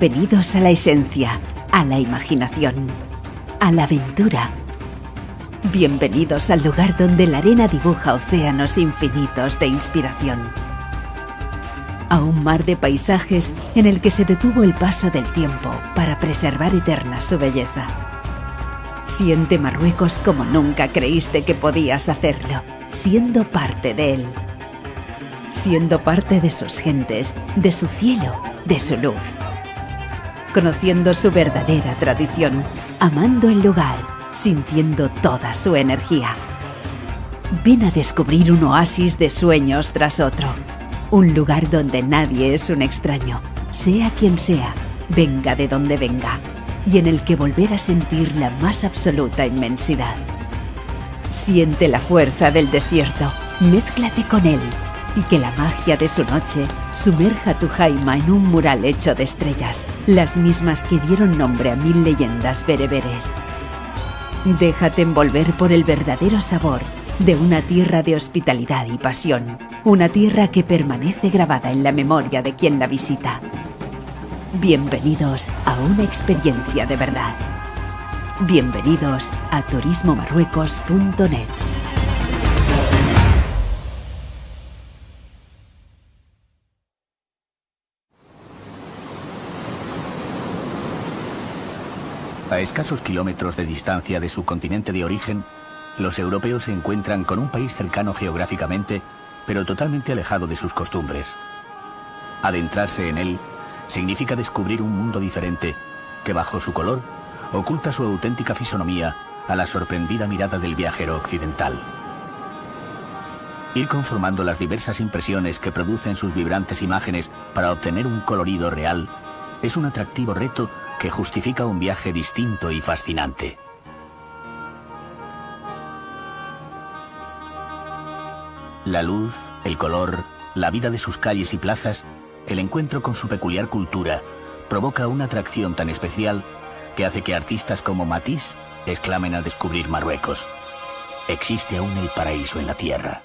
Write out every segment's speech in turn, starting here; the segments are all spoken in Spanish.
Bienvenidos a la esencia, a la imaginación, a la aventura. Bienvenidos al lugar donde la arena dibuja océanos infinitos de inspiración. A un mar de paisajes en el que se detuvo el paso del tiempo para preservar eterna su belleza. Siente Marruecos como nunca creíste que podías hacerlo, siendo parte de él. Siendo parte de sus gentes, de su cielo, de su luz. Conociendo su verdadera tradición, amando el lugar, sintiendo toda su energía. Ven a descubrir un oasis de sueños tras otro. Un lugar donde nadie es un extraño, sea quien sea, venga de donde venga, y en el que volver a sentir la más absoluta inmensidad. Siente la fuerza del desierto, mézclate con él, y que la magia de su noche sumerja tu jaima en un mural hecho de estrellas, las mismas que dieron nombre a 1000 leyendas bereberes. Déjate envolver por el verdadero sabor de una tierra de hospitalidad y pasión, una tierra que permanece grabada en la memoria de quien la visita. Bienvenidos a una experiencia de verdad. Bienvenidos a turismomarruecos.net. A escasos kilómetros de distancia de su continente de origen, los europeos se encuentran con un país cercano geográficamente, pero totalmente alejado de sus costumbres. Adentrarse en él significa descubrir un mundo diferente, que bajo su color oculta su auténtica fisonomía a la sorprendida mirada del viajero occidental. Ir conformando las diversas impresiones que producen sus vibrantes imágenes para obtener un colorido real es un atractivo reto que justifica un viaje distinto y fascinante. La luz, el color, la vida de sus calles y plazas, el encuentro con su peculiar cultura, provoca una atracción tan especial que hace que artistas como Matisse exclamen al descubrir Marruecos: existe aún el paraíso en la tierra.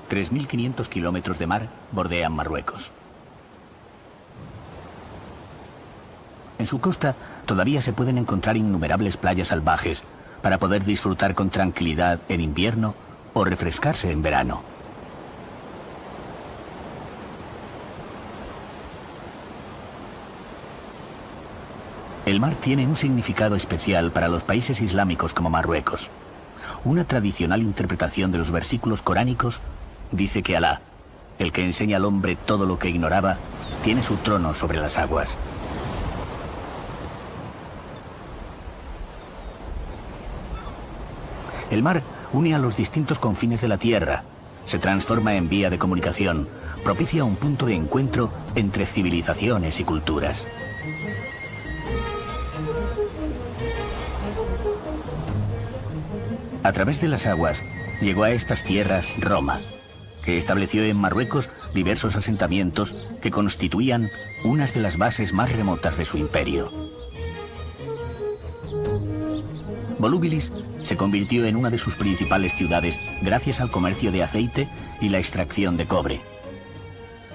...3.500 kilómetros de mar bordean Marruecos. En su costa todavía se pueden encontrar innumerables playas salvajes para poder disfrutar con tranquilidad en invierno o refrescarse en verano. El mar tiene un significado especial para los países islámicos como Marruecos. Una tradicional interpretación de los versículos coránicos dice que Alá, el que enseña al hombre todo lo que ignoraba, tiene su trono sobre las aguas. El mar une a los distintos confines de la tierra, se transforma en vía de comunicación, propicia un punto de encuentro entre civilizaciones y culturas. A través de las aguas llegó a estas tierras Roma, que estableció en Marruecos diversos asentamientos que constituían unas de las bases más remotas de su imperio. Volúbilis se convirtió en una de sus principales ciudades gracias al comercio de aceite y la extracción de cobre.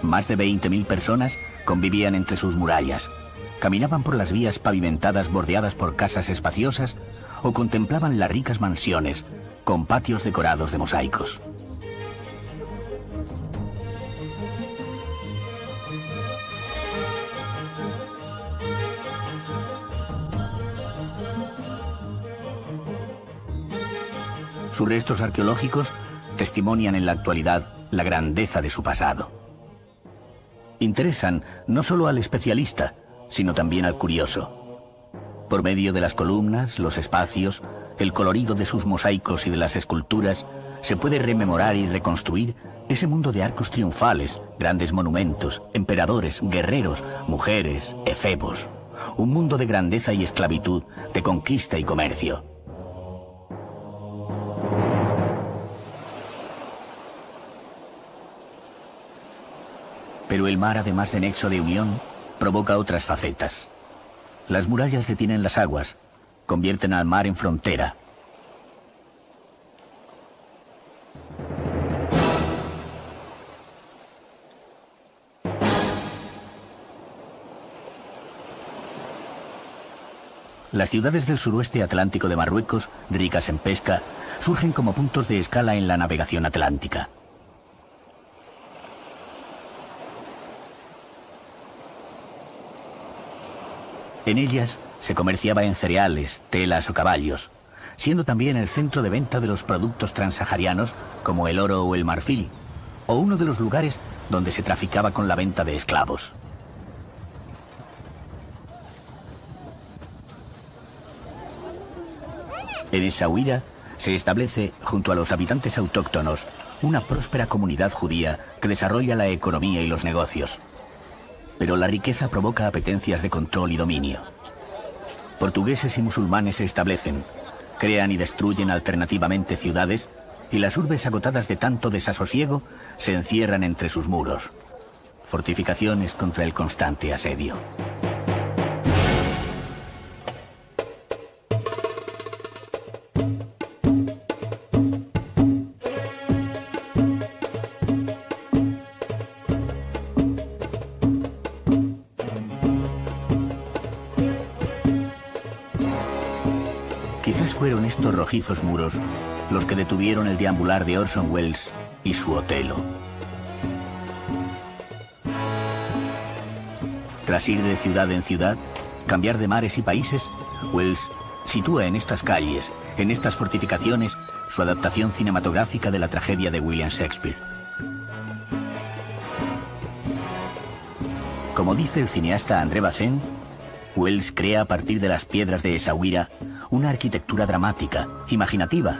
Más de 20.000 personas convivían entre sus murallas, caminaban por las vías pavimentadas bordeadas por casas espaciosas o contemplaban las ricas mansiones con patios decorados de mosaicos. Sus restos arqueológicos testimonian en la actualidad la grandeza de su pasado. Interesan no solo al especialista, sino también al curioso. Por medio de las columnas, los espacios, el colorido de sus mosaicos y de las esculturas, se puede rememorar y reconstruir ese mundo de arcos triunfales, grandes monumentos, emperadores, guerreros, mujeres, efebos. Un mundo de grandeza y esclavitud, de conquista y comercio. Pero el mar, además de nexo de unión, provoca otras facetas. Las murallas detienen las aguas, convierten al mar en frontera. Las ciudades del suroeste atlántico de Marruecos, ricas en pesca, surgen como puntos de escala en la navegación atlántica. En ellas se comerciaba en cereales, telas o caballos, siendo también el centro de venta de los productos transsaharianos como el oro o el marfil, o uno de los lugares donde se traficaba con la venta de esclavos. En Essaouira se establece, junto a los habitantes autóctonos, una próspera comunidad judía que desarrolla la economía y los negocios. Pero la riqueza provoca apetencias de control y dominio. Portugueses y musulmanes se establecen, crean y destruyen alternativamente ciudades, y las urbes agotadas de tanto desasosiego se encierran entre sus muros. Fortificaciones contra el constante asedio. Quizás fueron estos rojizos muros los que detuvieron el deambular de Orson Welles y su Otelo. Tras ir de ciudad en ciudad, cambiar de mares y países, Welles sitúa en estas calles, en estas fortificaciones, su adaptación cinematográfica de la tragedia de William Shakespeare. Como dice el cineasta André Bazin, Welles crea a partir de las piedras de Essaouira una arquitectura dramática, imaginativa,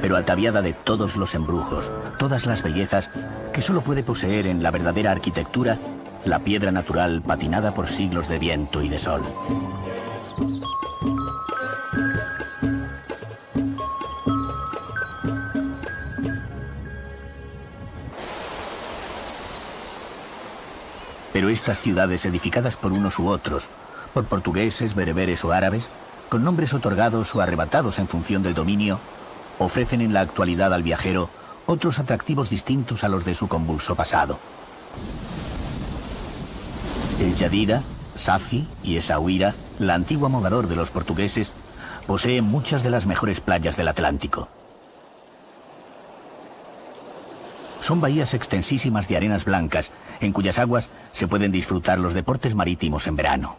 pero ataviada de todos los embrujos, todas las bellezas que solo puede poseer en la verdadera arquitectura la piedra natural patinada por siglos de viento y de sol. Pero estas ciudades edificadas por unos u otros, por portugueses, bereberes o árabes, con nombres otorgados o arrebatados en función del dominio, ofrecen en la actualidad al viajero otros atractivos distintos a los de su convulso pasado. El Jadida, Safi y Essaouira, la antigua mogador de los portugueses, poseen muchas de las mejores playas del Atlántico. Son bahías extensísimas de arenas blancas, en cuyas aguas se pueden disfrutar los deportes marítimos en verano.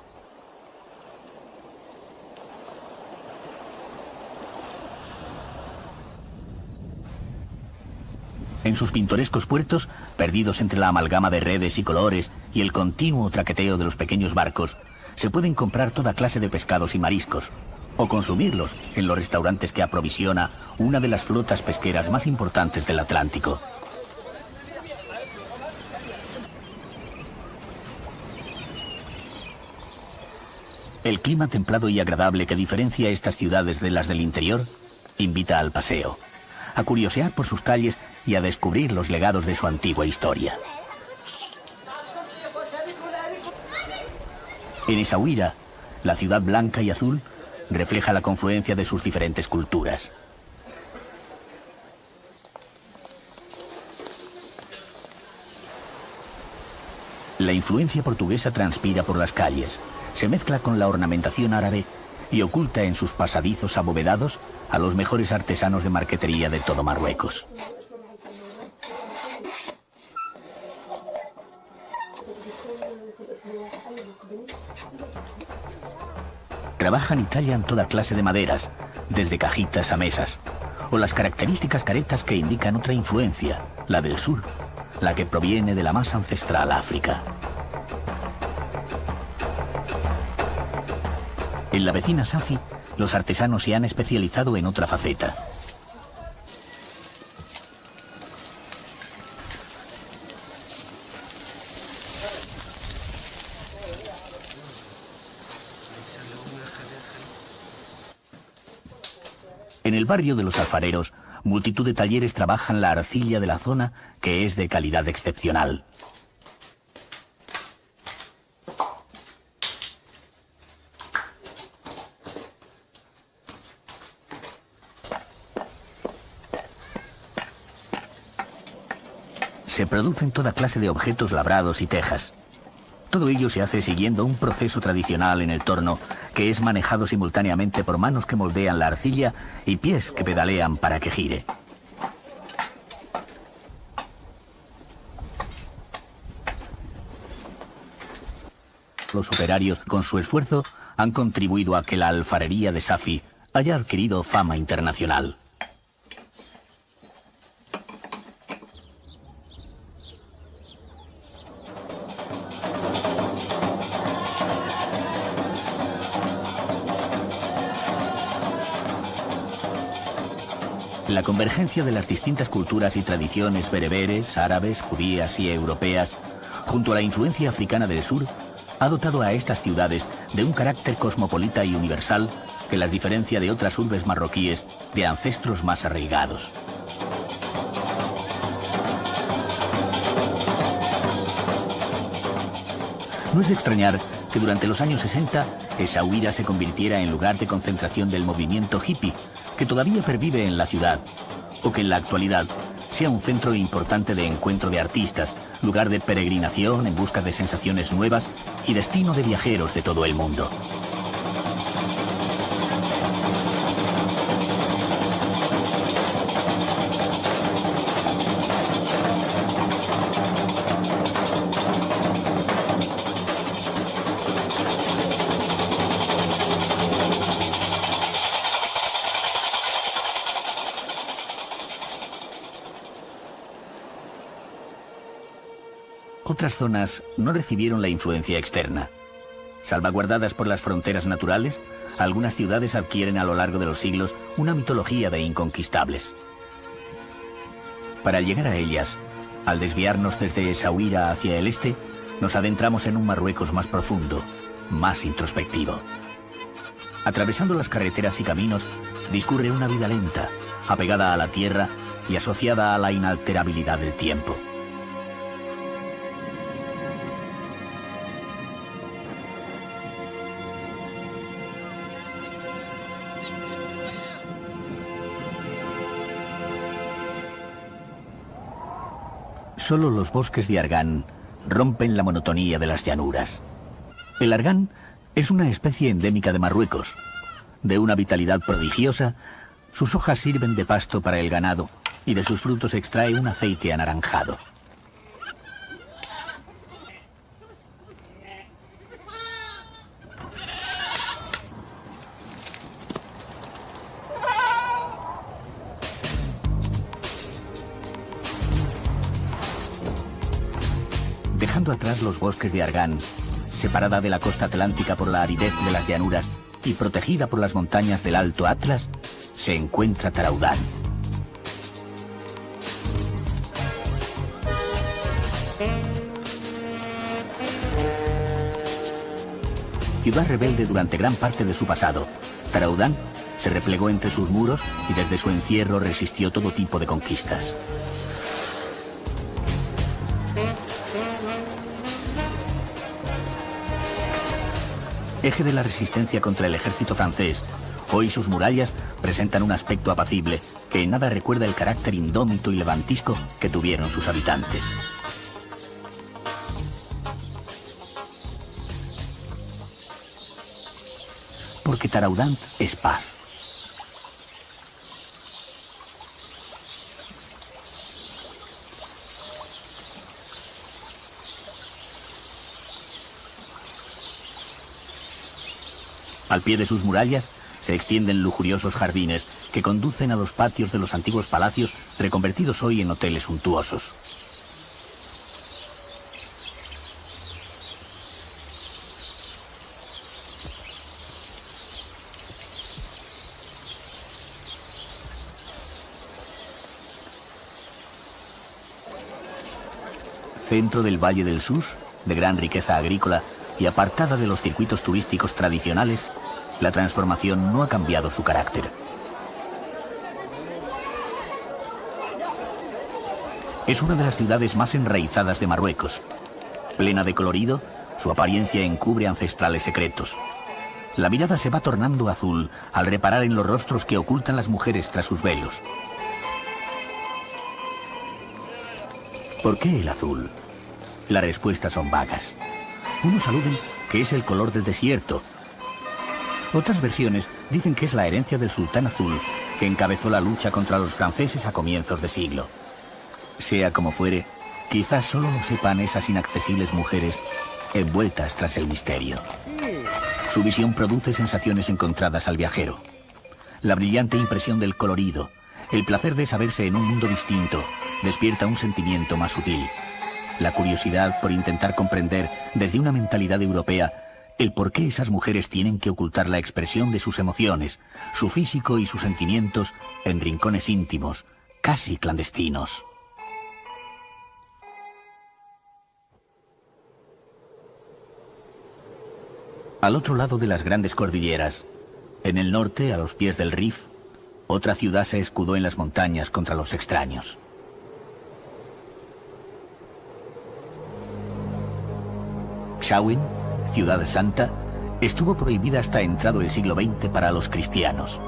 En sus pintorescos puertos, perdidos entre la amalgama de redes y colores y el continuo traqueteo de los pequeños barcos, se pueden comprar toda clase de pescados y mariscos, o consumirlos en los restaurantes que aprovisiona una de las flotas pesqueras más importantes del Atlántico. El clima templado y agradable que diferencia estas ciudades de las del interior invita al paseo, a curiosear por sus calles y a descubrir los legados de su antigua historia. En Essaouira, la ciudad blanca y azul refleja la confluencia de sus diferentes culturas. La influencia portuguesa transpira por las calles, se mezcla con la ornamentación árabe y oculta en sus pasadizos abovedados a los mejores artesanos de marquetería de todo Marruecos. Trabajan y tallan toda clase de maderas, desde cajitas a mesas, o las características caretas que indican otra influencia, la del sur, la que proviene de la más ancestral África. En la vecina Safi, los artesanos se han especializado en otra faceta. En el barrio de los alfareros, multitud de talleres trabajan la arcilla de la zona, que es de calidad excepcional. se producen toda clase de objetos labrados y tejas. Todo ello se hace siguiendo un proceso tradicional en el torno que es manejado simultáneamente por manos que moldean la arcilla y pies que pedalean para que gire. Los operarios, con su esfuerzo, han contribuido a que la alfarería de Safi haya adquirido fama internacional. La convergencia de las distintas culturas y tradiciones bereberes, árabes, judías y europeas, junto a la influencia africana del sur, ha dotado a estas ciudades de un carácter cosmopolita y universal que las diferencia de otras urbes marroquíes de ancestros más arraigados. No es de extrañar que durante los años 60 Essaouira se convirtiera en lugar de concentración del movimiento hippie, que todavía pervive en la ciudad, o que en la actualidad sea un centro importante de encuentro de artistas, lugar de peregrinación en busca de sensaciones nuevas y destino de viajeros de todo el mundo. Otras zonas no recibieron la influencia externa. Salvaguardadas por las fronteras naturales, algunas ciudades adquieren a lo largo de los siglos una mitología de inconquistables. Para llegar a ellas, al desviarnos desde Essaouira hacia el este, nos adentramos en un Marruecos más profundo, más introspectivo. Atravesando las carreteras y caminos, discurre una vida lenta, apegada a la tierra y asociada a la inalterabilidad del tiempo. Solo los bosques de argán rompen la monotonía de las llanuras. El argán es una especie endémica de Marruecos. De una vitalidad prodigiosa, sus hojas sirven de pasto para el ganado y de sus frutos se extrae un aceite anaranjado. Dejando atrás los bosques de argán, separada de la costa atlántica por la aridez de las llanuras y protegida por las montañas del Alto Atlas, se encuentra Taraudán. Ciudad rebelde durante gran parte de su pasado, Taraudán se replegó entre sus muros y desde su encierro resistió todo tipo de conquistas. Eje de la resistencia contra el ejército francés, hoy sus murallas presentan un aspecto apacible que en nada recuerda el carácter indómito y levantisco que tuvieron sus habitantes. Porque Taraudán es paz. Al pie de sus murallas se extienden lujuriosos jardines que conducen a los patios de los antiguos palacios reconvertidos hoy en hoteles suntuosos. Centro del Valle del Sus, de gran riqueza agrícola y apartada de los circuitos turísticos tradicionales, la transformación no ha cambiado su carácter. Es una de las ciudades más enraizadas de Marruecos. Plena de colorido, su apariencia encubre ancestrales secretos. La mirada se va tornando azul al reparar en los rostros que ocultan las mujeres tras sus velos. ¿Por qué el azul? Las respuestas son vagas. Unos aluden que es el color del desierto. Otras versiones dicen que es la herencia del sultán azul, que encabezó la lucha contra los franceses a comienzos de siglo. Sea como fuere, quizás solo lo sepan esas inaccesibles mujeres envueltas tras el misterio. Su visión produce sensaciones encontradas al viajero. La brillante impresión del colorido, el placer de saberse en un mundo distinto, despierta un sentimiento más sutil. La curiosidad por intentar comprender desde una mentalidad europea el por qué esas mujeres tienen que ocultar la expresión de sus emociones, su físico y sus sentimientos en rincones íntimos, casi clandestinos. Al otro lado de las grandes cordilleras, en el norte, a los pies del Rif, otra ciudad se escudó en las montañas contra los extraños. Xauen, ciudad santa, estuvo prohibida hasta entrado el siglo XX para los cristianos.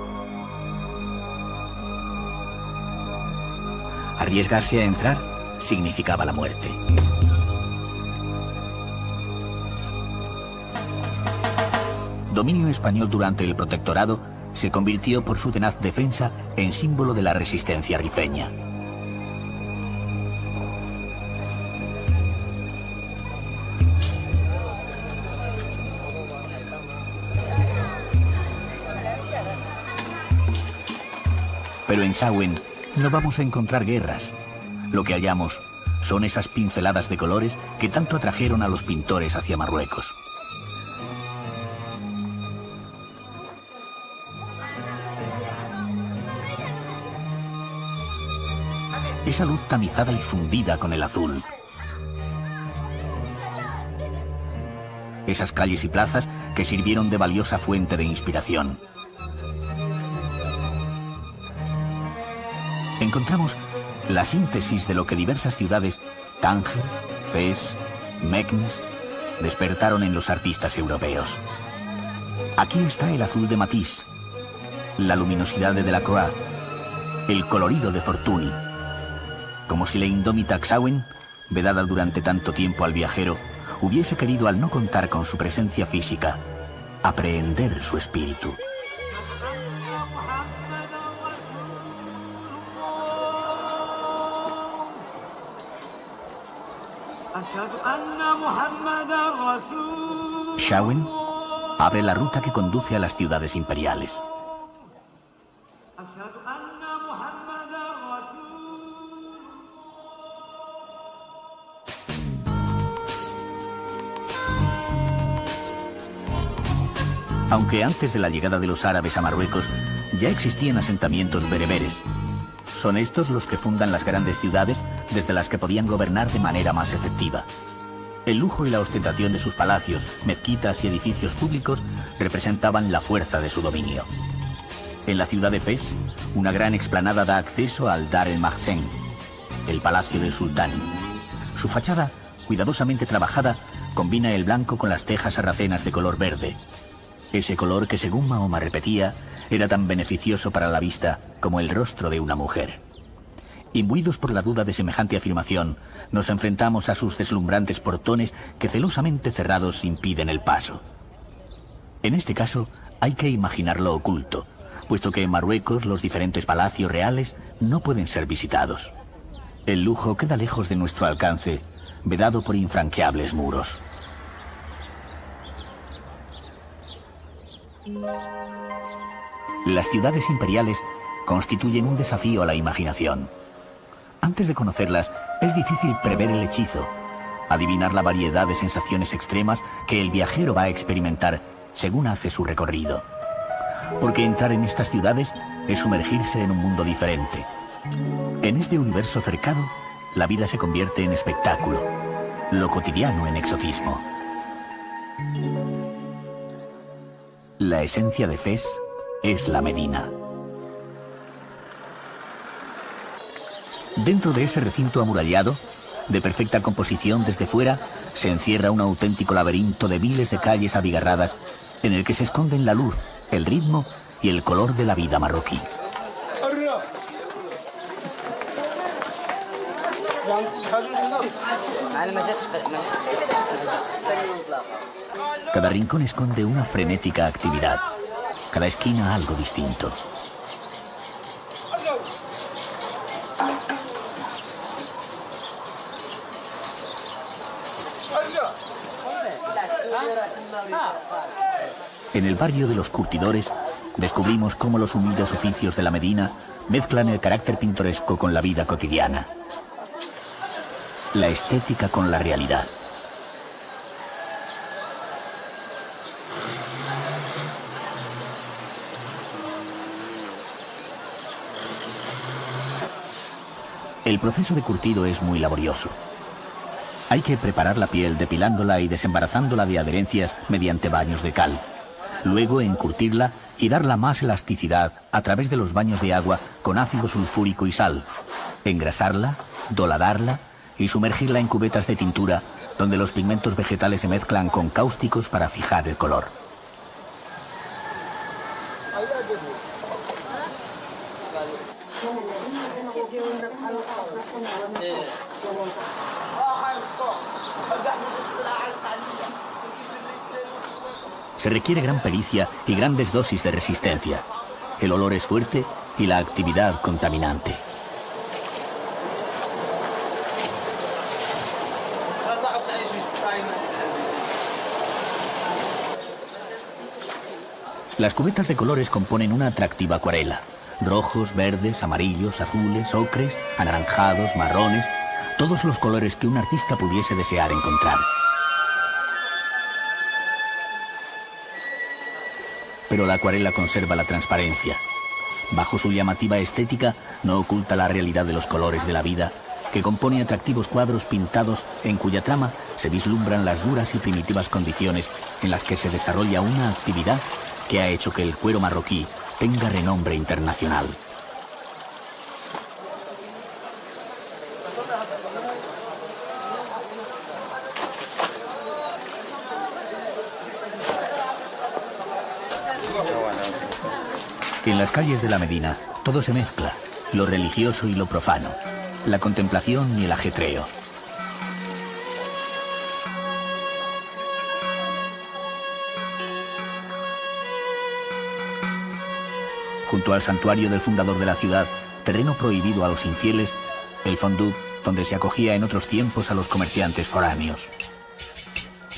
Arriesgarse a entrar significaba la muerte. Dominio español durante el protectorado se convirtió por su tenaz defensa en símbolo de la resistencia rifeña. Pero en Xauen no vamos a encontrar guerras. Lo que hallamos son esas pinceladas de colores que tanto atrajeron a los pintores hacia Marruecos. Esa luz tamizada y fundida con el azul. Esas calles y plazas que sirvieron de valiosa fuente de inspiración. Encontramos la síntesis de lo que diversas ciudades, Tánger, Fez, Meknes, despertaron en los artistas europeos. Aquí está el azul de Matisse, la luminosidad de Delacroix, el colorido de Fortuny, como si la indómita Xauen, vedada durante tanto tiempo al viajero, hubiese querido, al no contar con su presencia física, aprehender su espíritu. Xauen abre la ruta que conduce a las ciudades imperiales. Aunque antes de la llegada de los árabes a Marruecos ya existían asentamientos bereberes. Son estos los que fundan las grandes ciudades desde las que podían gobernar de manera más efectiva. El lujo y la ostentación de sus palacios, mezquitas y edificios públicos representaban la fuerza de su dominio. En la ciudad de Fez, una gran explanada da acceso al Dar el-Maghzen, el palacio del sultán. Su fachada, cuidadosamente trabajada, combina el blanco con las tejas sarracenas de color verde. Ese color que, según Mahoma repetía, era tan beneficioso para la vista como el rostro de una mujer. Imbuidos por la duda de semejante afirmación, nos enfrentamos a sus deslumbrantes portones que celosamente cerrados impiden el paso. En este caso, hay que imaginar lo oculto, puesto que en Marruecos los diferentes palacios reales no pueden ser visitados. El lujo queda lejos de nuestro alcance, vedado por infranqueables muros. Las ciudades imperiales constituyen un desafío a la imaginación. Antes de conocerlas, es difícil prever el hechizo, adivinar la variedad de sensaciones extremas que el viajero va a experimentar según hace su recorrido. Porque entrar en estas ciudades es sumergirse en un mundo diferente. En este universo cercado, la vida se convierte en espectáculo, lo cotidiano en exotismo. La esencia de Fez es la Medina. Dentro de ese recinto amurallado, de perfecta composición desde fuera, se encierra un auténtico laberinto de miles de calles abigarradas en el que se esconden la luz, el ritmo y el color de la vida marroquí. Cada rincón esconde una frenética actividad, cada esquina algo distinto. En el barrio de los curtidores descubrimos cómo los humildes oficios de la Medina mezclan el carácter pintoresco con la vida cotidiana, la estética con la realidad. El proceso de curtido es muy laborioso. Hay que preparar la piel depilándola y desembarazándola de adherencias mediante baños de cal. Luego encurtirla y darla más elasticidad a través de los baños de agua con ácido sulfúrico y sal. Engrasarla, doladarla y sumergirla en cubetas de tintura donde los pigmentos vegetales se mezclan con cáusticos para fijar el color. Se requiere gran pericia y grandes dosis de resistencia. El olor es fuerte y la actividad contaminante. Las cubetas de colores componen una atractiva acuarela. Rojos, verdes, amarillos, azules, ocres, anaranjados, marrones, todos los colores que un artista pudiese desear encontrar. Pero la acuarela conserva la transparencia. Bajo su llamativa estética no oculta la realidad de los colores de la vida, que compone atractivos cuadros pintados en cuya trama se vislumbran las duras y primitivas condiciones en las que se desarrolla una actividad que ha hecho que el cuero marroquí tenga renombre internacional. En las calles de la Medina todo se mezcla, lo religioso y lo profano, la contemplación y el ajetreo. Junto al santuario del fundador de la ciudad, terreno prohibido a los infieles, el fondue, donde se acogía en otros tiempos a los comerciantes foráneos.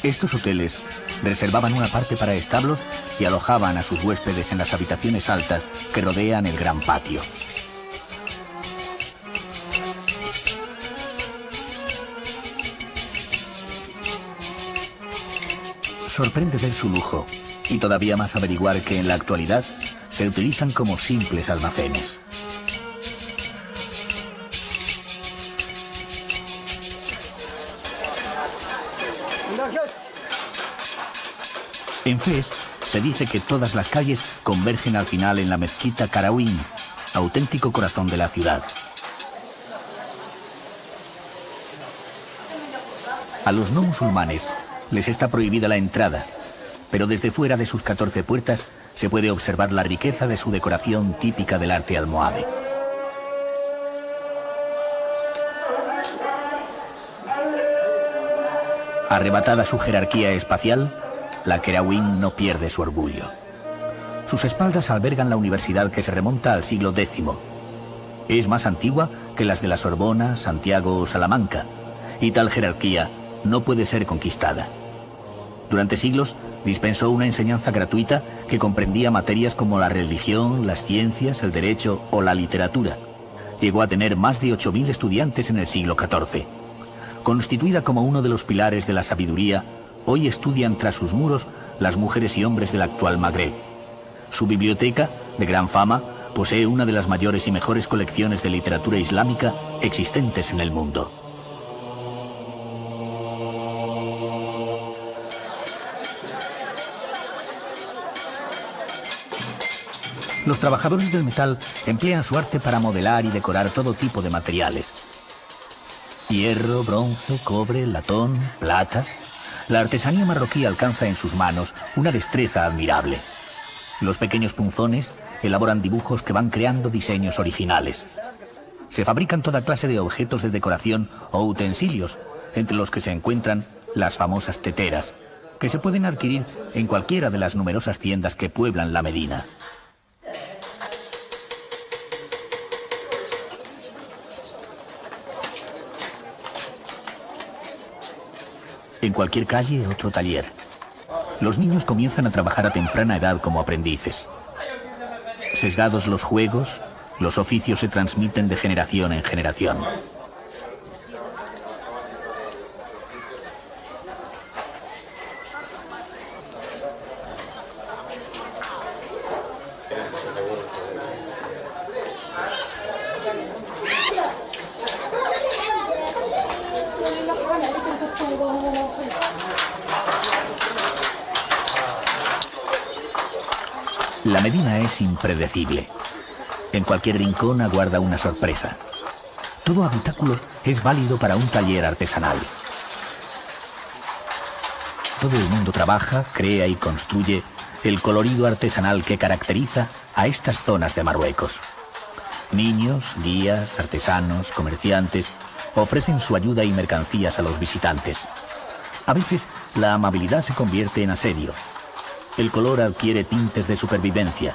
Estos hoteles reservaban una parte para establos y alojaban a sus huéspedes en las habitaciones altas que rodean el gran patio. Sorprende ver su lujo y todavía más averiguar que en la actualidad se utilizan como simples almacenes. En Fez se dice que todas las calles convergen al final en la mezquita Qarawin, auténtico corazón de la ciudad. A los no musulmanes les está prohibida la entrada, pero desde fuera de sus 14 puertas se puede observar la riqueza de su decoración típica del arte almohade. Arrebatada su jerarquía espacial, la Qarawin no pierde su orgullo. Sus espaldas albergan la universidad que se remonta al siglo X. Es más antigua que las de la Sorbona, Santiago o Salamanca, y tal jerarquía no puede ser conquistada. Durante siglos dispensó una enseñanza gratuita que comprendía materias como la religión, las ciencias, el derecho o la literatura. Llegó a tener más de 8.000 estudiantes en el siglo XIV. Constituida como uno de los pilares de la sabiduría, hoy estudian tras sus muros las mujeres y hombres del actual Magreb. Su biblioteca, de gran fama, posee una de las mayores y mejores colecciones de literatura islámica existentes en el mundo. Los trabajadores del metal emplean su arte para modelar y decorar todo tipo de materiales. Hierro, bronce, cobre, latón, plata. La artesanía marroquí alcanza en sus manos una destreza admirable. Los pequeños punzones elaboran dibujos que van creando diseños originales. se fabrican toda clase de objetos de decoración o utensilios, entre los que se encuentran las famosas teteras, que se pueden adquirir en cualquiera de las numerosas tiendas que pueblan la Medina. En cualquier calle, otro taller. Los niños comienzan a trabajar a temprana edad como aprendices. Sesgados los juegos, los oficios se transmiten de generación en generación. La Medina es impredecible. En cualquier rincón aguarda una sorpresa. Todo habitáculo es válido para un taller artesanal. Todo el mundo trabaja, crea y construye el colorido artesanal que caracteriza a estas zonas de Marruecos. Niños, guías, artesanos, comerciantes ofrecen su ayuda y mercancías a los visitantes. A veces la amabilidad se convierte en asedio. El color adquiere tintes de supervivencia.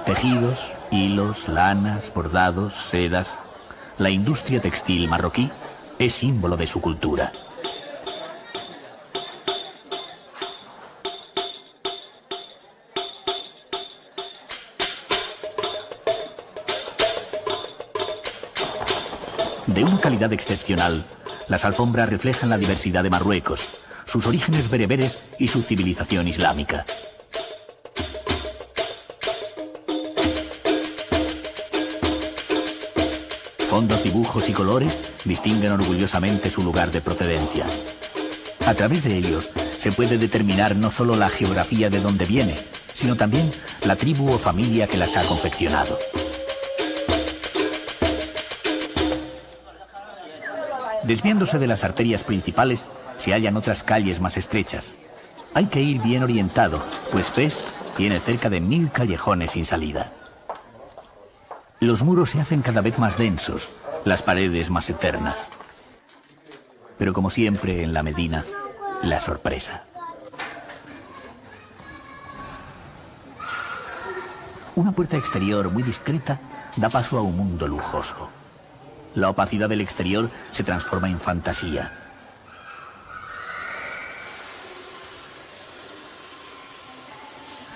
Tejidos, hilos, lanas, bordados, sedas. La industria textil marroquí es símbolo de su cultura. De una calidad excepcional, las alfombras reflejan la diversidad de Marruecos, sus orígenes bereberes y su civilización islámica. Fondos, dibujos y colores distinguen orgullosamente su lugar de procedencia. A través de ellos se puede determinar no solo la geografía de donde viene, sino también la tribu o familia que las ha confeccionado. Desviándose de las arterias principales, se hallan otras calles más estrechas. Hay que ir bien orientado, pues Fez tiene cerca de 1000 callejones sin salida. Los muros se hacen cada vez más densos, las paredes más eternas. Pero como siempre en la Medina, la sorpresa. Una puerta exterior muy discreta da paso a un mundo lujoso. La opacidad del exterior se transforma en fantasía.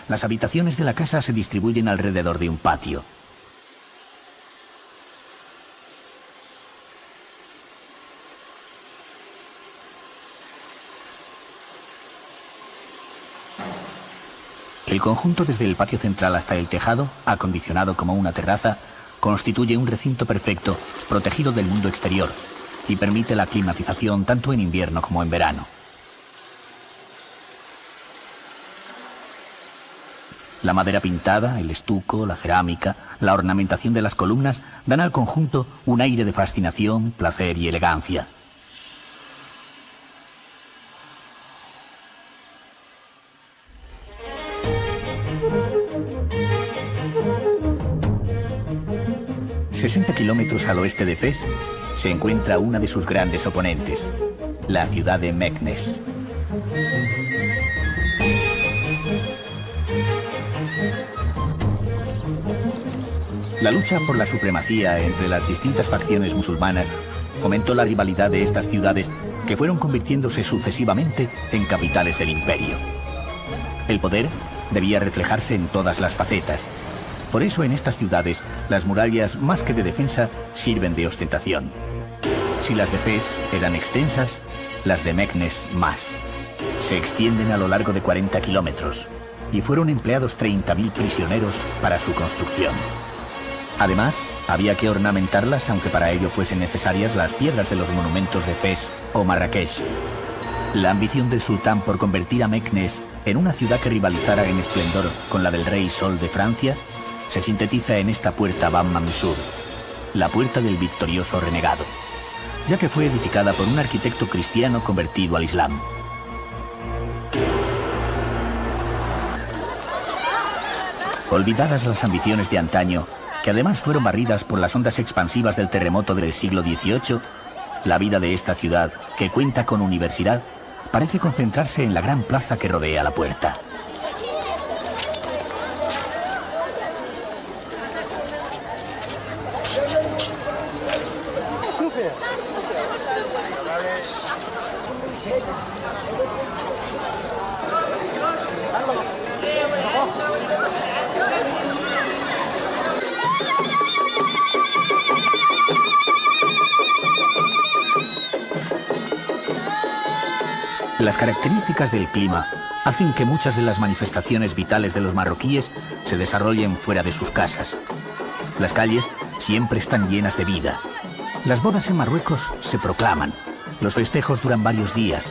Las habitaciones de la casa se distribuyen alrededor de un patio. El conjunto desde el patio central hasta el tejado, acondicionado como una terraza, constituye un recinto perfecto, protegido del mundo exterior, y permite la climatización tanto en invierno como en verano. La madera pintada, el estuco, la cerámica, la ornamentación de las columnas dan al conjunto un aire de fascinación, placer y elegancia. A 60 kilómetros al oeste de Fez se encuentra una de sus grandes oponentes, la ciudad de Meknès. La lucha por la supremacía entre las distintas facciones musulmanas fomentó la rivalidad de estas ciudades que fueron convirtiéndose sucesivamente en capitales del imperio. El poder debía reflejarse en todas las facetas. Por eso en estas ciudades las murallas, más que de defensa, sirven de ostentación. Si las de Fez eran extensas, las de Meknès más. Se extienden a lo largo de 40 kilómetros y fueron empleados 30.000 prisioneros para su construcción. Además, había que ornamentarlas, aunque para ello fuesen necesarias las piedras de los monumentos de Fez o Marrakech. La ambición del sultán por convertir a Meknès en una ciudad que rivalizara en esplendor con la del rey Sol de Francia se sintetiza en esta puerta Bab Mansour, la puerta del victorioso renegado. ya que fue edificada por un arquitecto cristiano convertido al Islam. Olvidadas las ambiciones de antaño, que además fueron barridas por las ondas expansivas del terremoto del siglo XVIII, la vida de esta ciudad, que cuenta con universidad, parece concentrarse en la gran plaza que rodea la puerta. Las características del clima hacen que muchas de las manifestaciones vitales de los marroquíes se desarrollen fuera de sus casas. Las calles siempre están llenas de vida. Las bodas en Marruecos se proclaman. Los festejos duran varios días.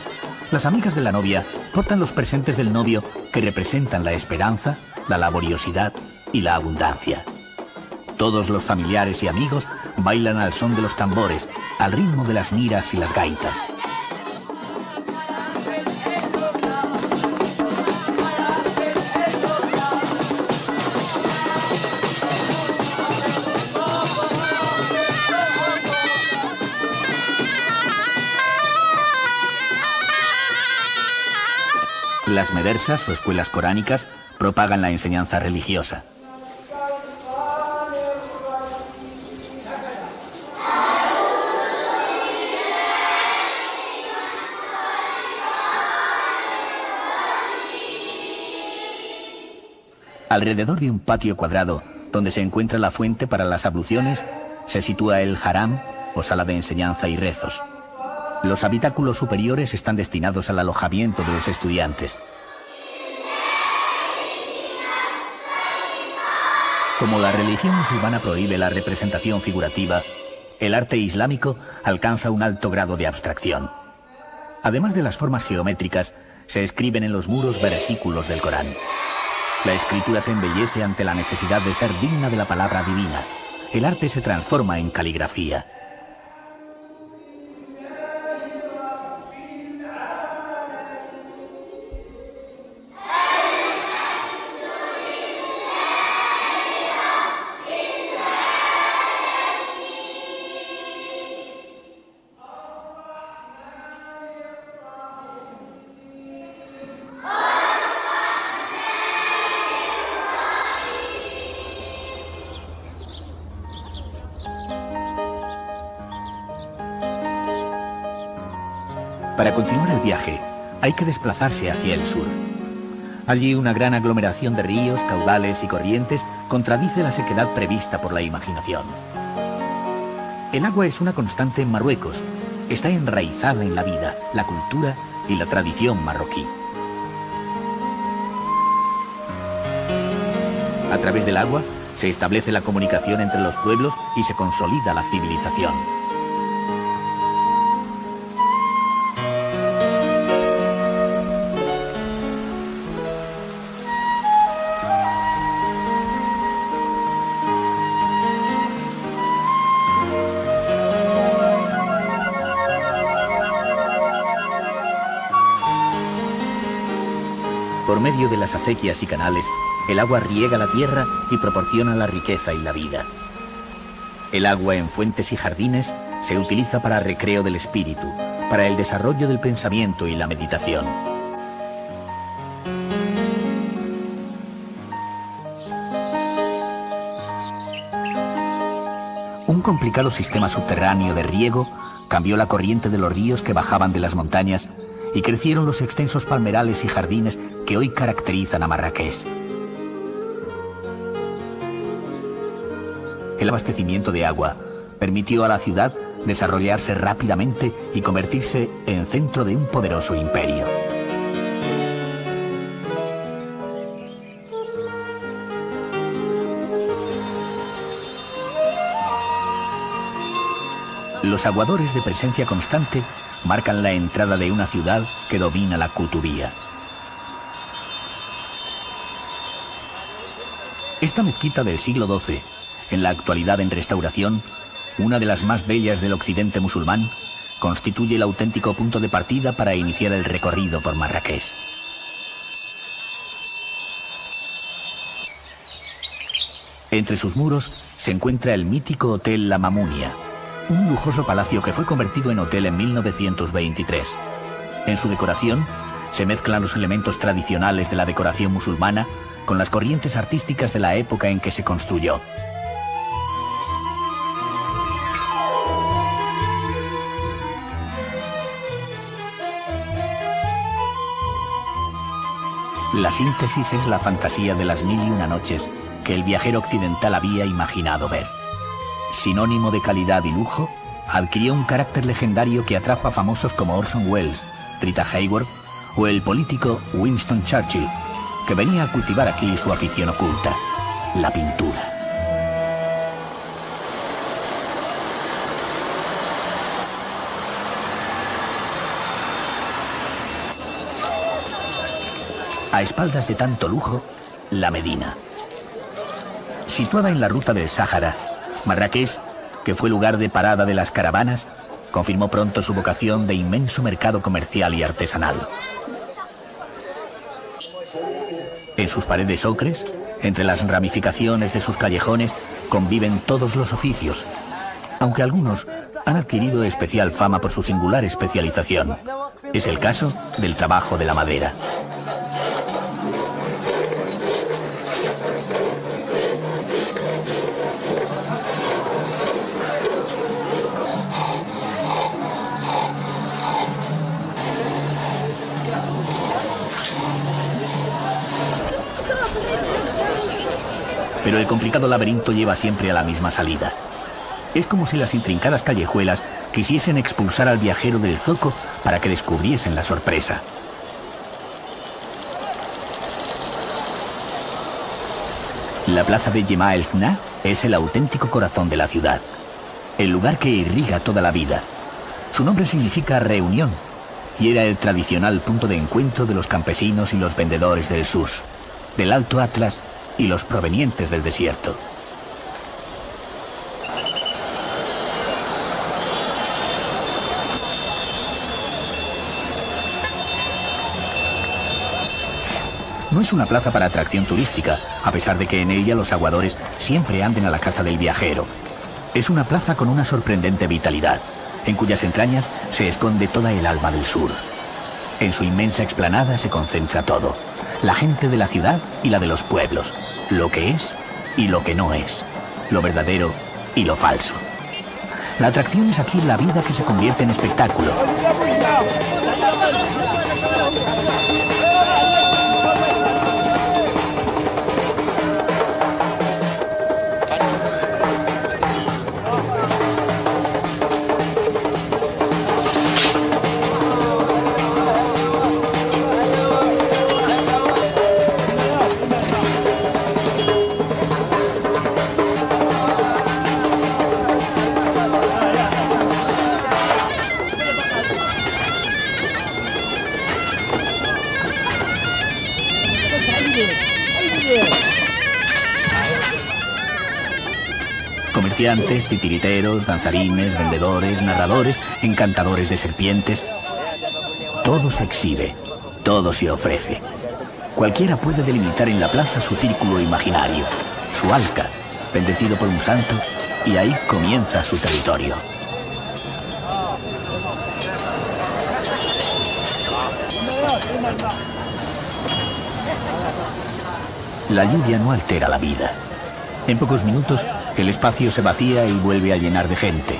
Las amigas de la novia portan los presentes del novio que representan la esperanza, la laboriosidad y la abundancia. Todos los familiares y amigos bailan al son de los tambores, al ritmo de las liras y las gaitas. Las medersas o escuelas coránicas propagan la enseñanza religiosa. Alrededor de un patio cuadrado, donde se encuentra la fuente para las abluciones, se sitúa el haram o sala de enseñanza y rezos. Los habitáculos superiores están destinados al alojamiento de los estudiantes. Como la religión musulmana prohíbe la representación figurativa, el arte islámico alcanza un alto grado de abstracción. Además de las formas geométricas, se escriben en los muros versículos del Corán. La escritura se embellece ante la necesidad de ser digna de la palabra divina. El arte se transforma en caligrafía. Para continuar el viaje, hay que desplazarse hacia el sur. Allí una gran aglomeración de ríos, caudales y corrientes contradice la sequedad prevista por la imaginación. El agua es una constante en Marruecos. Está enraizada en la vida, la cultura y la tradición marroquí. A través del agua se establece la comunicación entre los pueblos y se consolida la civilización. Por medio de las acequias y canales, el agua riega la tierra y proporciona la riqueza y la vida. El agua en fuentes y jardines se utiliza para recreo del espíritu, para el desarrollo del pensamiento y la meditación. Un complicado sistema subterráneo de riego cambió la corriente de los ríos que bajaban de las montañas y crecieron los extensos palmerales y jardines que hoy caracterizan a Marrakech. El abastecimiento de agua permitió a la ciudad desarrollarse rápidamente y convertirse en centro de un poderoso imperio. Los aguadores de presencia constante marcan la entrada de una ciudad que domina la Kutubía. Esta mezquita del siglo XII, en la actualidad en restauración, una de las más bellas del occidente musulmán, constituye el auténtico punto de partida para iniciar el recorrido por Marrakech. Entre sus muros se encuentra el mítico Hotel La Mamounia, un lujoso palacio que fue convertido en hotel en 1923. En su decoración se mezclan los elementos tradicionales de la decoración musulmana con las corrientes artísticas de la época en que se construyó. La síntesis es la fantasía de las 1001 noches que el viajero occidental había imaginado ver. Sinónimo de calidad y lujo, adquirió un carácter legendario que atrajo a famosos como Orson Welles, Rita Hayworth o el político Winston Churchill, que venía a cultivar aquí su afición oculta, la pintura. A espaldas de tanto lujo, la Medina. Situada en la ruta del Sáhara, Marrakech, que fue lugar de parada de las caravanas, confirmó pronto su vocación de inmenso mercado comercial y artesanal. En sus paredes ocres, entre las ramificaciones de sus callejones, conviven todos los oficios, aunque algunos han adquirido especial fama por su singular especialización. Es el caso del trabajo de la madera. Pero el complicado laberinto lleva siempre a la misma salida. Es como si las intrincadas callejuelas quisiesen expulsar al viajero del zoco para que descubriesen la sorpresa. La plaza de Jemaa el-Fna es el auténtico corazón de la ciudad, el lugar que irriga toda la vida. Su nombre significa reunión y era el tradicional punto de encuentro de los campesinos y los vendedores del Sus, del Alto Atlas y los provenientes del desierto. No es una plaza para atracción turística, a pesar de que en ella los aguadores siempre anden a la caza del viajero. Es una plaza con una sorprendente vitalidad, en cuyas entrañas se esconde toda el alma del sur. En su inmensa explanada se concentra todo: la gente de la ciudad y la de los pueblos, lo que es y lo que no es, lo verdadero y lo falso. La atracción es aquí la vida que se convierte en espectáculo. Comerciantes, titiriteros, danzarines, vendedores, narradores, encantadores de serpientes. Todo se exhibe, todo se ofrece. Cualquiera puede delimitar en la plaza su círculo imaginario, su alca, bendecido por un santo, y ahí comienza su territorio. La lluvia no altera la vida. En pocos minutos, el espacio se vacía y vuelve a llenar de gente.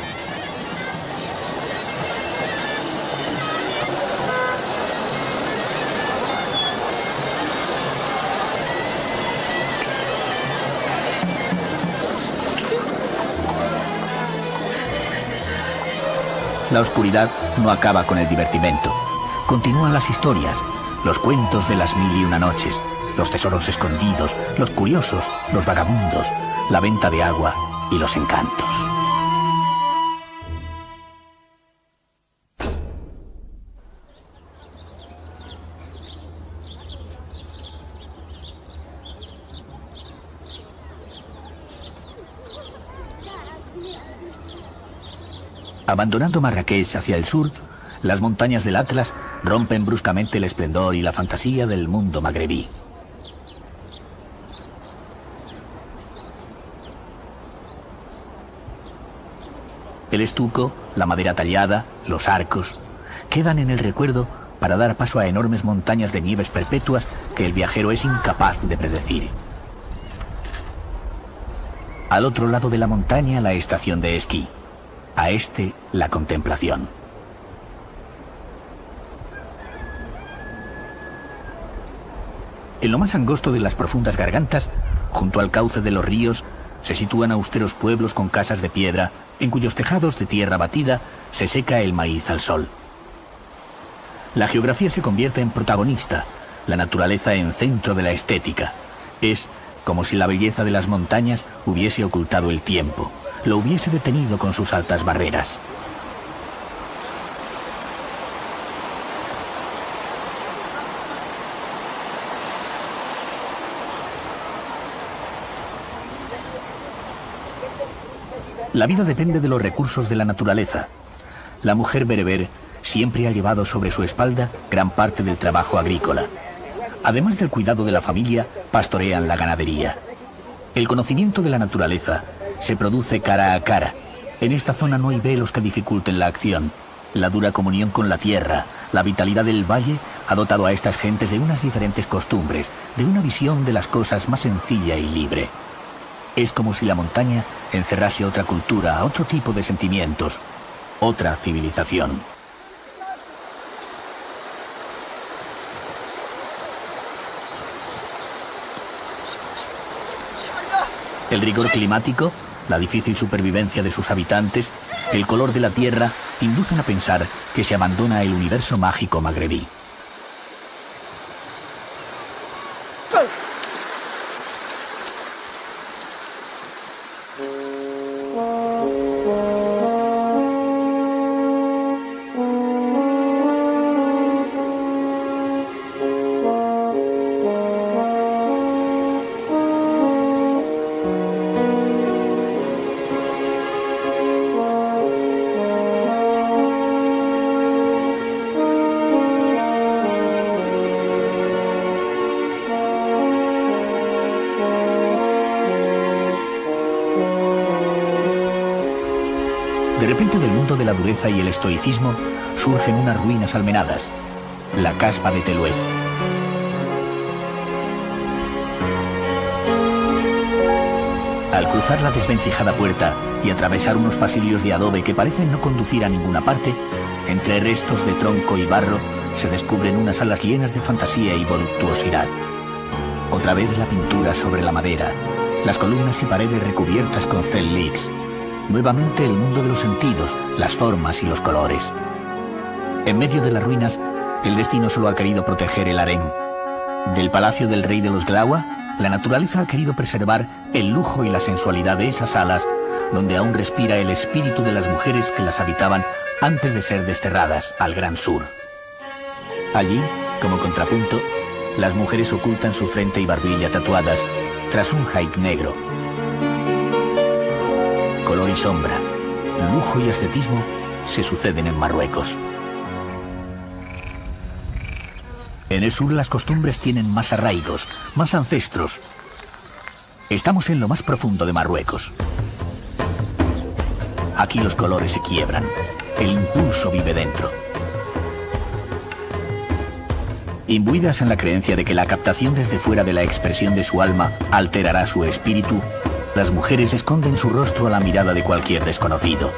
La oscuridad no acaba con el divertimento. Continúan las historias, los cuentos de las 1001 noches, los tesoros escondidos, los curiosos, los vagabundos, la venta de agua y los encantos. Abandonando Marrakech hacia el sur, las montañas del Atlas rompen bruscamente el esplendor y la fantasía del mundo magrebí. El estuco, la madera tallada, los arcos, quedan en el recuerdo para dar paso a enormes montañas de nieves perpetuas que el viajero es incapaz de predecir. Al otro lado de la montaña, la estación de esquí. A este, la contemplación. En lo más angosto de las profundas gargantas, junto al cauce de los ríos, se sitúan austeros pueblos con casas de piedra, en cuyos tejados de tierra batida se seca el maíz al sol. La geografía se convierte en protagonista, la naturaleza en centro de la estética. Es como si la belleza de las montañas hubiese ocultado el tiempo, lo hubiese detenido con sus altas barreras. La vida depende de los recursos de la naturaleza. La mujer bereber siempre ha llevado sobre su espalda gran parte del trabajo agrícola. Además del cuidado de la familia, pastorean la ganadería. El conocimiento de la naturaleza se produce cara a cara. En esta zona no hay velos que dificulten la acción. La dura comunión con la tierra, la vitalidad del valle, ha dotado a estas gentes de unas diferentes costumbres, de una visión de las cosas más sencilla y libre. Es como si la montaña encerrase otra cultura, otro tipo de sentimientos, otra civilización. El rigor climático, la difícil supervivencia de sus habitantes, el color de la tierra, inducen a pensar que se abandona el universo mágico magrebí. De repente, del mundo de la dureza y el estoicismo surgen unas ruinas almenadas, la caspa de Telué. Al cruzar la desvencijada puerta y atravesar unos pasillos de adobe que parecen no conducir a ninguna parte, entre restos de tronco y barro se descubren unas salas llenas de fantasía y voluptuosidad. Otra vez la pintura sobre la madera, las columnas y paredes recubiertas con cel-lix. Nuevamente el mundo de los sentidos, las formas y los colores. En medio de las ruinas, el destino solo ha querido proteger el harén. Del palacio del rey de los Glawa, la naturaleza ha querido preservar el lujo y la sensualidad de esas salas, donde aún respira el espíritu de las mujeres que las habitaban antes de ser desterradas al Gran Sur. Allí, como contrapunto, las mujeres ocultan su frente y barbilla tatuadas tras un haick negro. Color y sombra, lujo y ascetismo se suceden en Marruecos. En el sur las costumbres tienen más arraigos, más ancestros. Estamos en lo más profundo de Marruecos. Aquí los colores se quiebran, el impulso vive dentro. Imbuidas en la creencia de que la captación desde fuera de la expresión de su alma alterará su espíritu, las mujeres esconden su rostro a la mirada de cualquier desconocido.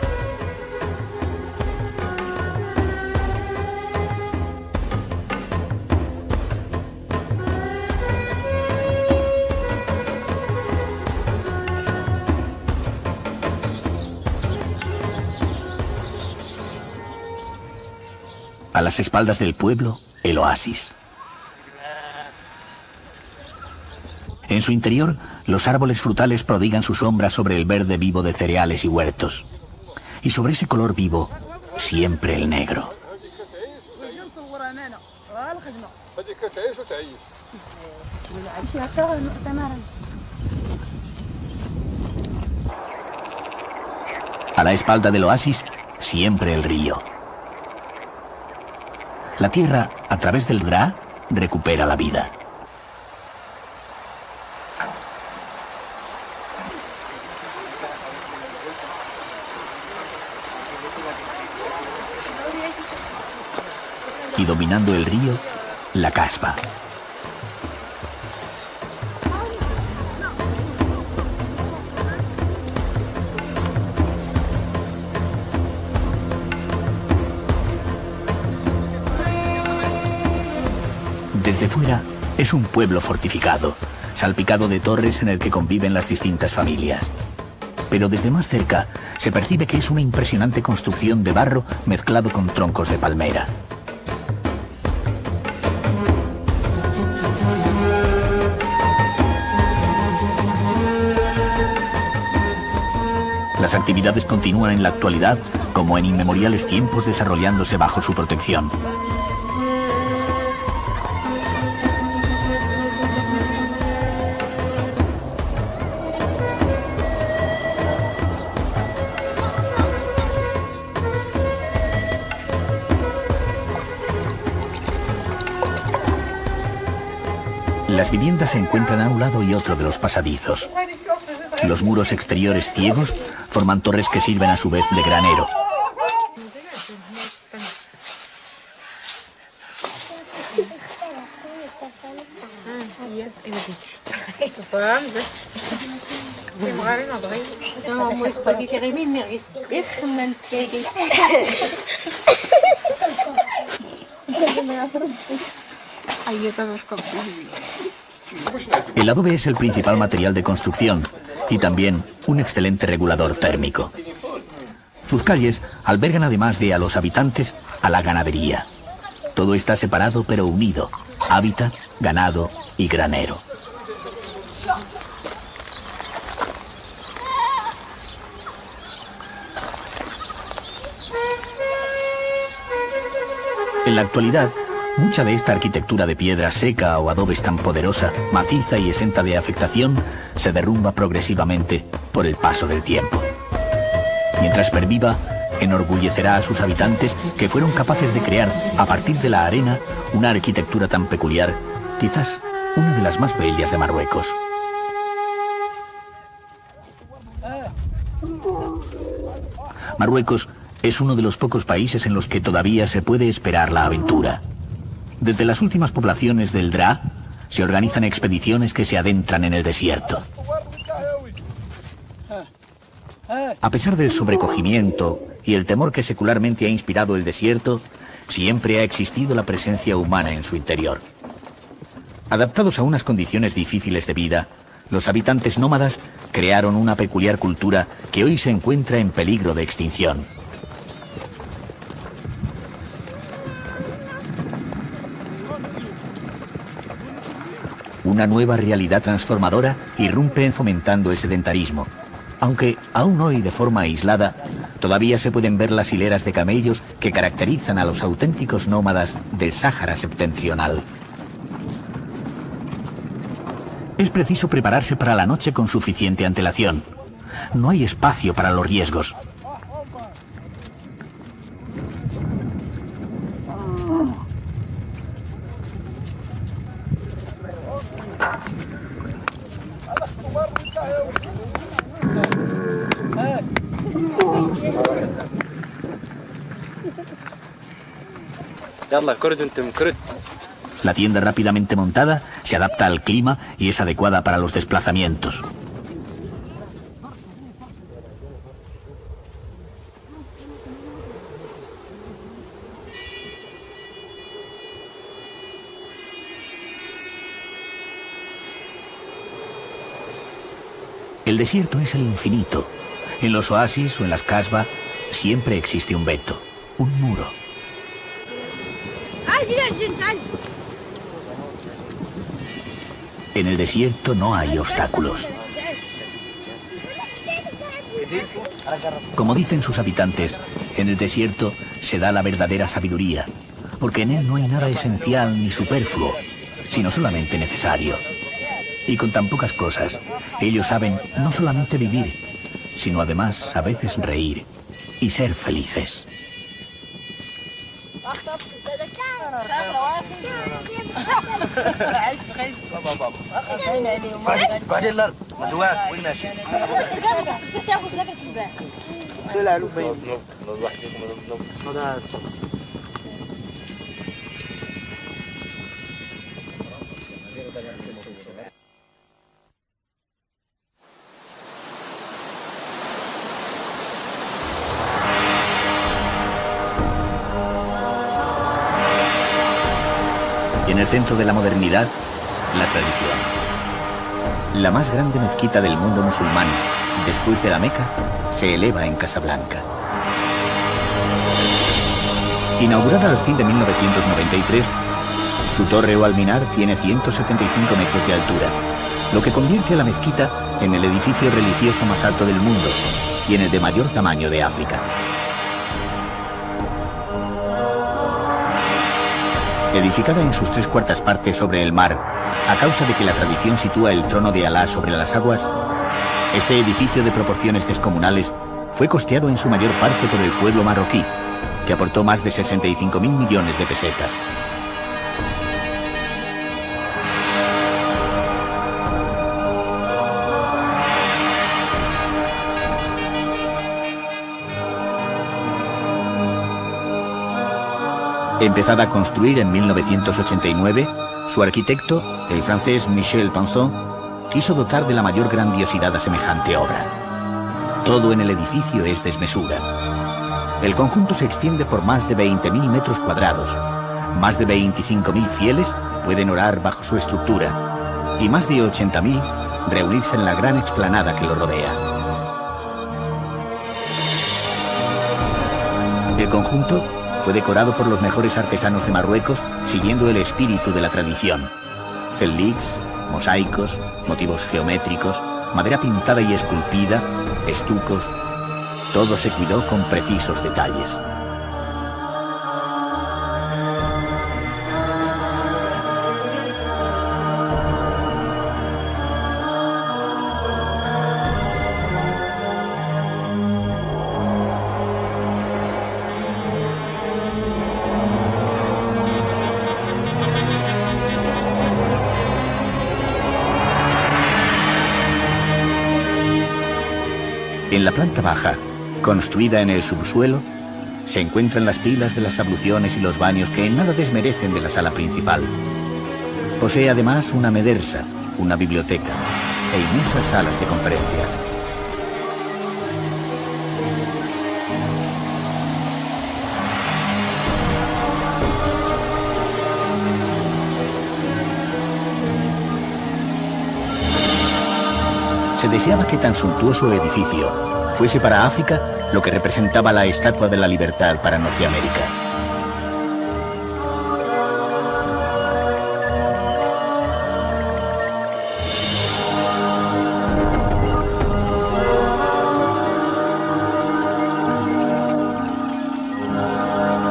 A las espaldas del pueblo, el oasis. En su interior, los árboles frutales prodigan su sombra sobre el verde vivo de cereales y huertos. Y sobre ese color vivo, siempre el negro. A la espalda del oasis, siempre el río. La tierra, a través del Draa, recupera la vida. Y dominando el río, la casba. Desde fuera es un pueblo fortificado, salpicado de torres en el que conviven las distintas familias. Pero desde más cerca se percibe que es una impresionante construcción de barro mezclado con troncos de palmera. Las actividades continúan en la actualidad como en inmemoriales tiempos desarrollándose bajo su protección. Las viviendas se encuentran a un lado y otro de los pasadizos. Los muros exteriores ciegos forman torres que sirven a su vez de granero. El adobe es el principal material de construcción y también un excelente regulador térmico. Sus calles albergan además de a los habitantes a la ganadería. Todo está separado pero unido: hábitat, ganado y granero. En la actualidad, mucha de esta arquitectura de piedra seca o adobes tan poderosa, maciza y exenta de afectación se derrumba progresivamente por el paso del tiempo. Mientras perviva, enorgullecerá a sus habitantes que fueron capaces de crear, a partir de la arena, una arquitectura tan peculiar, quizás una de las más bellas de Marruecos. Marruecos es uno de los pocos países en los que todavía se puede esperar la aventura. Desde las últimas poblaciones del Draa se organizan expediciones que se adentran en el desierto. A pesar del sobrecogimiento y el temor que secularmente ha inspirado el desierto, siempre ha existido la presencia humana en su interior. Adaptados a unas condiciones difíciles de vida, los habitantes nómadas crearon una peculiar cultura que hoy se encuentra en peligro de extinción. Una nueva realidad transformadora irrumpe fomentando el sedentarismo. Aunque aún hoy de forma aislada, todavía se pueden ver las hileras de camellos que caracterizan a los auténticos nómadas del Sáhara septentrional. Es preciso prepararse para la noche con suficiente antelación. No hay espacio para los riesgos. La tienda rápidamente montada se adapta al clima y es adecuada para los desplazamientos. El desierto es el infinito. En los oasis o en las casbah siempre existe un veto, un muro. En el desierto no hay obstáculos. Como dicen sus habitantes, en el desierto se da la verdadera sabiduría, porque en él no hay nada esencial ni superfluo, sino solamente necesario. Y con tan pocas cosas, ellos saben no solamente vivir, sino además a veces reír y ser felices. Y en el centro de la modernidad, la tradición. La más grande mezquita del mundo musulmán, después de la Meca, se eleva en Casablanca. Inaugurada al fin de 1993, su torre o alminar tiene 175 metros de altura, lo que convierte a la mezquita en el edificio religioso más alto del mundo y en el de mayor tamaño de África. Edificada en sus 3/4 partes sobre el mar, a causa de que la tradición sitúa el trono de Alá sobre las aguas, este edificio de proporciones descomunales fue costeado en su mayor parte por el pueblo marroquí, que aportó más de 65.000 millones de pesetas. Empezada a construir en 1989, su arquitecto, el francés Michel Pinson, quiso dotar de la mayor grandiosidad a semejante obra. Todo en el edificio es desmesura. El conjunto se extiende por más de 20.000 metros cuadrados. Más de 25.000 fieles pueden orar bajo su estructura y más de 80.000 reunirse en la gran explanada que lo rodea. El conjunto fue decorado por los mejores artesanos de Marruecos, siguiendo el espíritu de la tradición. Cellics, mosaicos, motivos geométricos, madera pintada y esculpida, estucos. Todo se cuidó con precisos detalles. En la planta baja, construida en el subsuelo, se encuentran las pilas de las abluciones y los baños que en nada desmerecen de la sala principal. Posee además una medersa, una biblioteca e inmensas salas de conferencias. Se deseaba que tan suntuoso edificio fuese para África lo que representaba la Estatua de la Libertad para Norteamérica.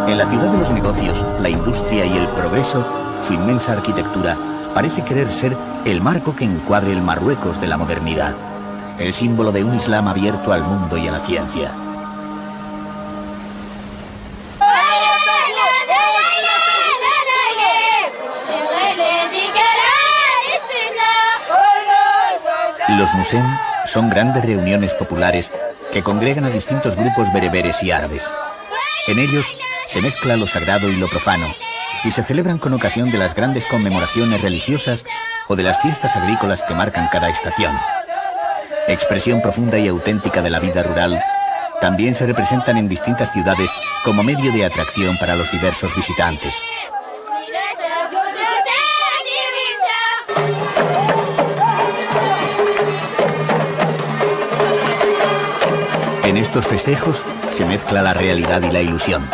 En la ciudad de los negocios, la industria y el progreso, su inmensa arquitectura parece querer ser el marco que encuadre el Marruecos de la modernidad, el símbolo de un Islam abierto al mundo y a la ciencia. Los Musem son grandes reuniones populares que congregan a distintos grupos bereberes y árabes. En ellos se mezcla lo sagrado y lo profano, y se celebran con ocasión de las grandes conmemoraciones religiosas o de las fiestas agrícolas que marcan cada estación. Expresión profunda y auténtica de la vida rural, también se representan en distintas ciudades como medio de atracción para los diversos visitantes. En estos festejos se mezcla la realidad y la ilusión,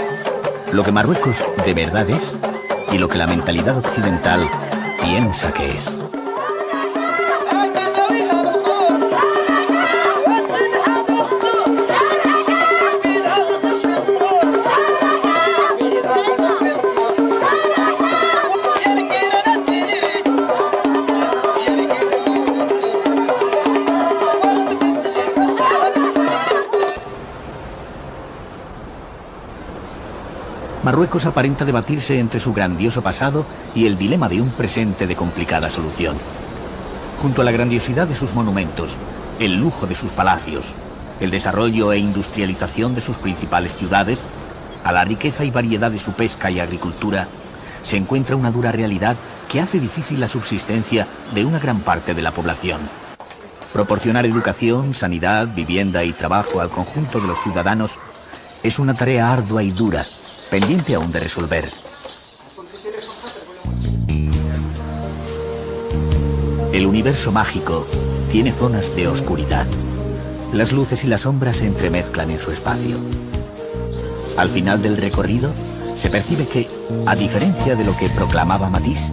lo que Marruecos de verdad es y lo que la mentalidad occidental piensa que es. Marruecos aparenta debatirse entre su grandioso pasado y el dilema de un presente de complicada solución. Junto a la grandiosidad de sus monumentos, el lujo de sus palacios, el desarrollo e industrialización de sus principales ciudades, a la riqueza y variedad de su pesca y agricultura, se encuentra una dura realidad que hace difícil la subsistencia de una gran parte de la población. Proporcionar educación, sanidad, vivienda y trabajo al conjunto de los ciudadanos es una tarea ardua y dura, pendiente aún de resolver. El universo mágico tiene zonas de oscuridad. Las luces y las sombras se entremezclan en su espacio. Al final del recorrido, se percibe que, a diferencia de lo que proclamaba Matisse,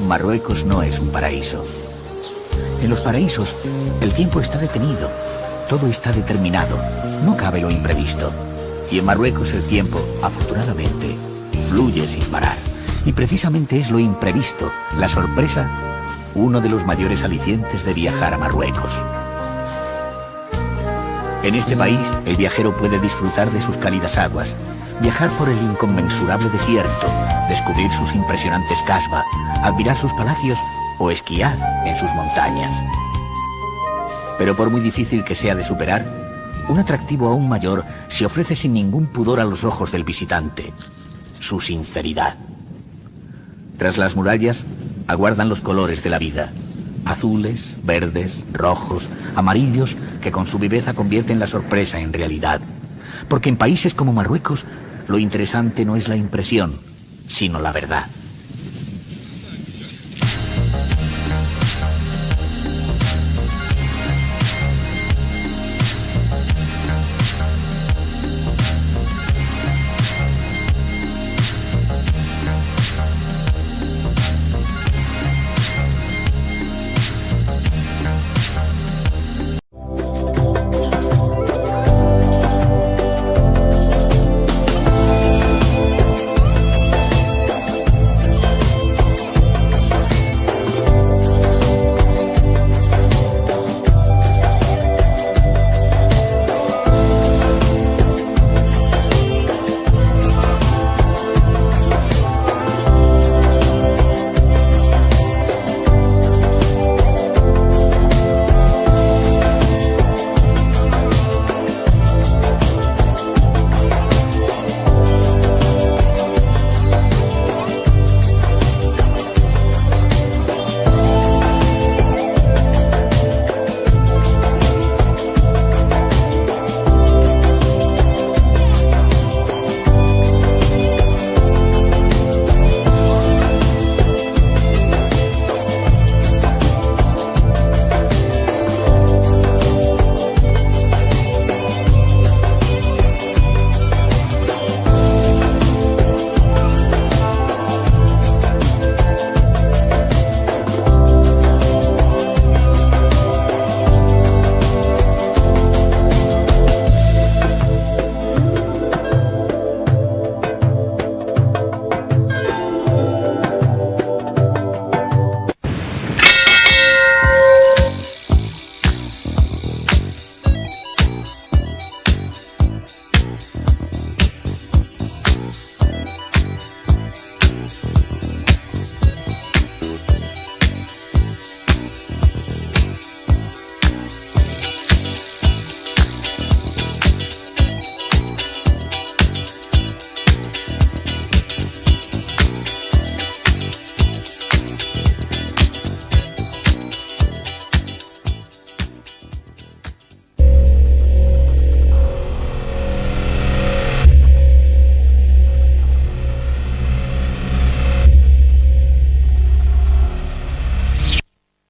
Marruecos no es un paraíso. En los paraísos, el tiempo está detenido, todo está determinado, no cabe lo imprevisto. Y en Marruecos el tiempo, afortunadamente, fluye sin parar. Y precisamente es lo imprevisto, la sorpresa, uno de los mayores alicientes de viajar a Marruecos. En este país, el viajero puede disfrutar de sus cálidas aguas, viajar por el inconmensurable desierto, descubrir sus impresionantes casbah, admirar sus palacios o esquiar en sus montañas. Pero por muy difícil que sea de superar, un atractivo aún mayor se ofrece sin ningún pudor a los ojos del visitante: su sinceridad. Tras las murallas aguardan los colores de la vida: azules, verdes, rojos, amarillos, que con su viveza convierten la sorpresa en realidad. Porque en países como Marruecos, lo interesante no es la impresión, sino la verdad.